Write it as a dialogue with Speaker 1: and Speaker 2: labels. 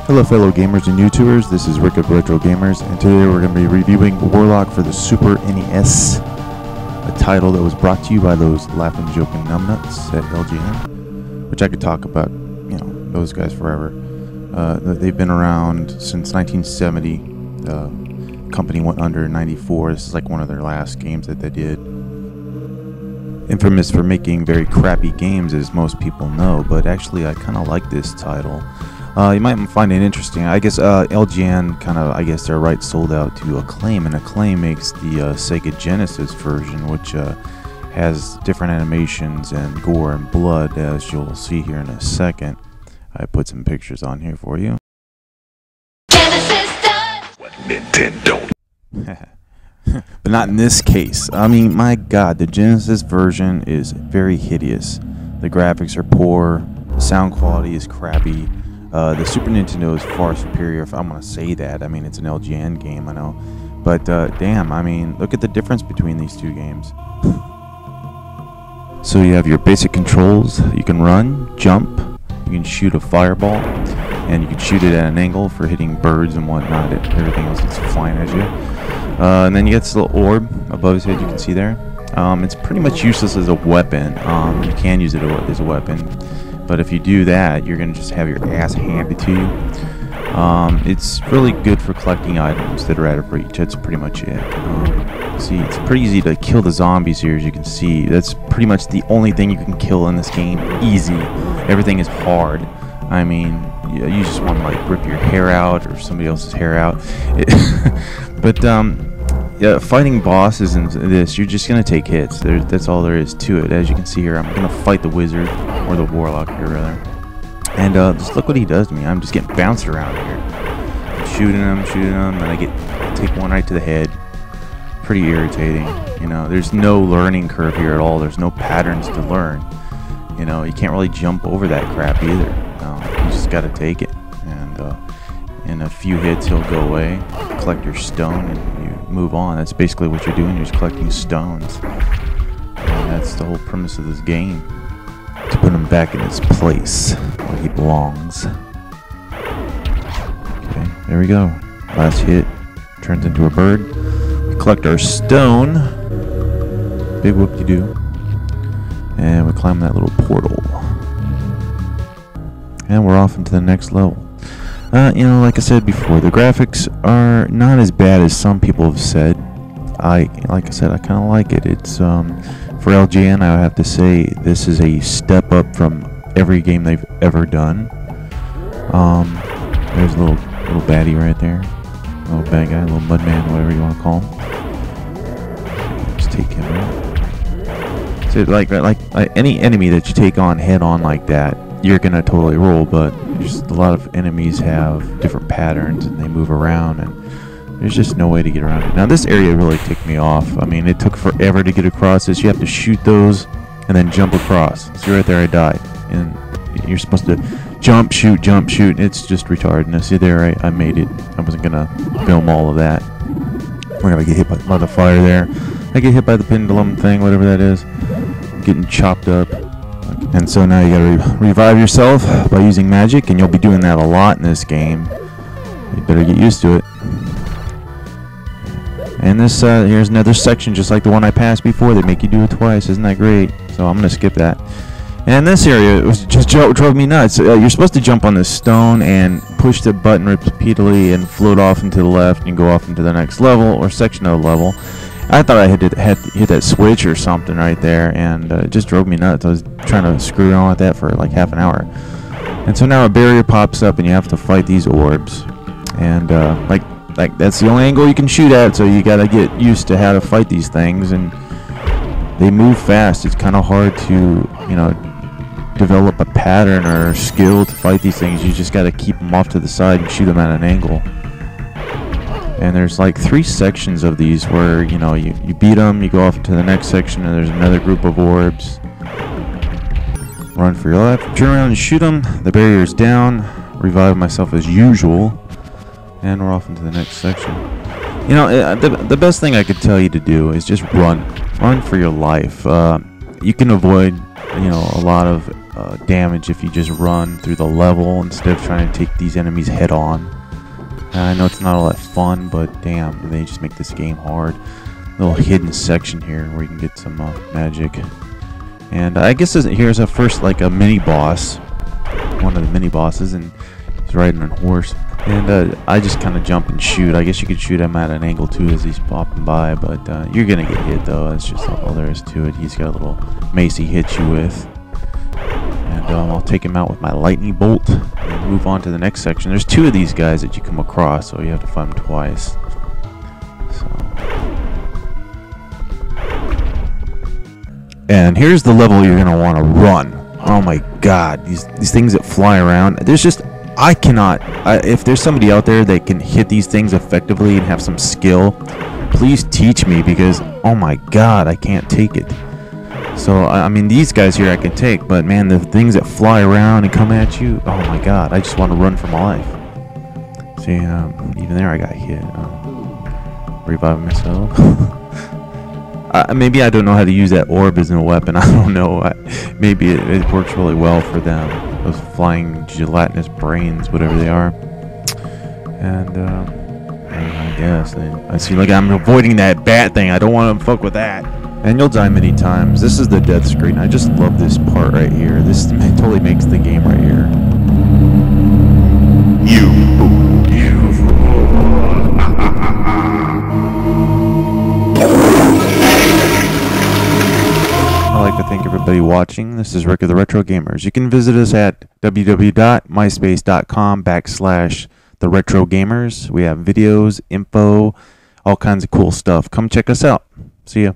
Speaker 1: Hello fellow gamers and YouTubers, this is Rick of Retrogamers, and today we're going to be reviewing Warlock for the Super NES, a title that was brought to you by those laughing, joking numbnuts at LGN, which I could talk about, you know, those guys forever. They've been around since 1970, the company went under in 94, this is like one of their last games that they did. Infamous for making very crappy games, as most people know, but actually I kind of like this title. You might find it interesting. I guess LGN kind of, their rights sold out to Acclaim, and Acclaim makes the Sega Genesis version, which has different animations and gore and blood, as you'll see here in a second. I put some pictures on here for you.
Speaker 2: Genesis done. What Nintendo?
Speaker 1: But not in this case. I mean, my God, the Genesis version is very hideous. The graphics are poor, the sound quality is crappy. The Super Nintendo is far superior, if I'm going to say that. I mean, it's an LGN game, I know. But, damn, I mean, look at the difference between these two games. So you have your basic controls. You can run, jump, you can shoot a fireball, and you can shoot it at an angle for hitting birds and whatnot. Everything else is flying at you. And then you get this little orb above his head, you can see there. It's pretty much useless as a weapon. You can use it as a weapon. But if you do that, you're going to just have your ass handed to you. It's really good for collecting items that are out of reach. That's pretty much it. See, it's pretty easy to kill the zombies here, as you can see. That's pretty much the only thing you can kill in this game. Easy. Everything is hard. I mean, you just want to like rip your hair out or somebody else's hair out. But yeah, fighting bosses in this, you're just going to take hits. That's all there is to it. As you can see here, I'm going to fight the wizard, or the warlock here, rather. And just look what he does to me. I'm just getting bounced around here. I'm shooting him, and I take one right to the head. Pretty irritating. You know, there's no learning curve here at all. There's no patterns to learn. You know, you can't really jump over that crap either. No, you just got to take it. And in a few hits, he'll go away. Collect your stone, and you move on. That's basically what you're doing. You're just collecting stones. And that's the whole premise of this game. To put him back in his place where he belongs. Okay, there we go. Last hit turns into a bird. We collect our stone. Big whoop-de-doo. And we climb that little portal. And we're off into the next level. You know, like I said before, the graphics are not as bad as some people have said. Like I said, I kind of like it. It's for LGN, I would have to say this is a step up from every game they've ever done. There's a little baddie right there, little bad guy, little mudman, whatever you want to call him. Just take him out. So like any enemy that you take on head on like that, you're gonna totally roll. But just a lot of enemies have different patterns and they move around, and there's just no way to get around it. Now this area really ticked me off. I mean, it took forever to get across this. You have to shoot those and then jump across. See right there, I died. And you're supposed to jump, shoot. It's just retarded. See there, I made it. I wasn't gonna film all of that. We're gonna get hit by the fire there. I get hit by the pendulum thing, whatever that is. Getting chopped up. And so now you gotta revive yourself by using magic, and you'll be doing that a lot in this game. You better get used to it. And this here's another section just like the one I passed before. They make you do it twice. Isn't that great? So I'm gonna skip that. And this area just drove me nuts. You're supposed to jump on this stone and push the button repeatedly and float off into the left and go off into the next level or section of the level. I thought I had to hit that switch or something right there, and it just drove me nuts. I was trying to screw around with that for like half an hour. And so now a barrier pops up and you have to fight these orbs. And like that's the only angle you can shoot at, so you gotta get used to how to fight these things, and they move fast. It's kind of hard to, you know, develop a pattern or skill to fight these things. You just gotta keep them off to the side and shoot them at an angle. And there's like 3 sections of these where, you know, you beat them, you go off to the next section, and there's another group of orbs. Run for your life, turn around and shoot them. The barrier's down. Revive myself as usual. And we're off into the next section. You know, the best thing I could tell you to do is just run for your life. You can avoid, you know, a lot of damage if you just run through the level instead of trying to take these enemies head on. I know it's not all that fun, but damn, they just make this game hard. Little hidden section here where you can get some magic. And I guess here's a first, like, a mini boss, one of the mini bosses, and he's riding on a horse. And I just kind of jump and shoot. I guess you could shoot him at an angle too as he's popping by, but you're gonna get hit though. That's just all there is to it. He's got a little mace he hits you with, and I'll take him out with my lightning bolt and move on to the next section. There's 2 of these guys that you come across, so you have to fight them twice. And here's the level you're gonna want to run. Oh my god, these things that fly around. There's just, I cannot. If there's somebody out there that can hit these things effectively and have some skill, please teach me, because oh my god, I can't take it. So I mean, these guys here I can take, but man, the things that fly around and come at you, oh my god, I just want to run for my life. See, even there I got hit. Reviving myself. Maybe I don't know how to use that orb as a weapon. I don't know. Maybe it works really well for them. Those flying gelatinous brains, whatever they are. And I guess I see. Like, I'm avoiding that bat thing. I don't want to fuck with that. And you'll die many times. This is the death screen. I just love this part right here. This totally makes the game right here. I'd like to thank everybody watching. This is Rick of the Retro Gamers. You can visit us at www.myspace.com/the Retro Gamers. We have videos, info, all kinds of cool stuff. Come check us out. See ya.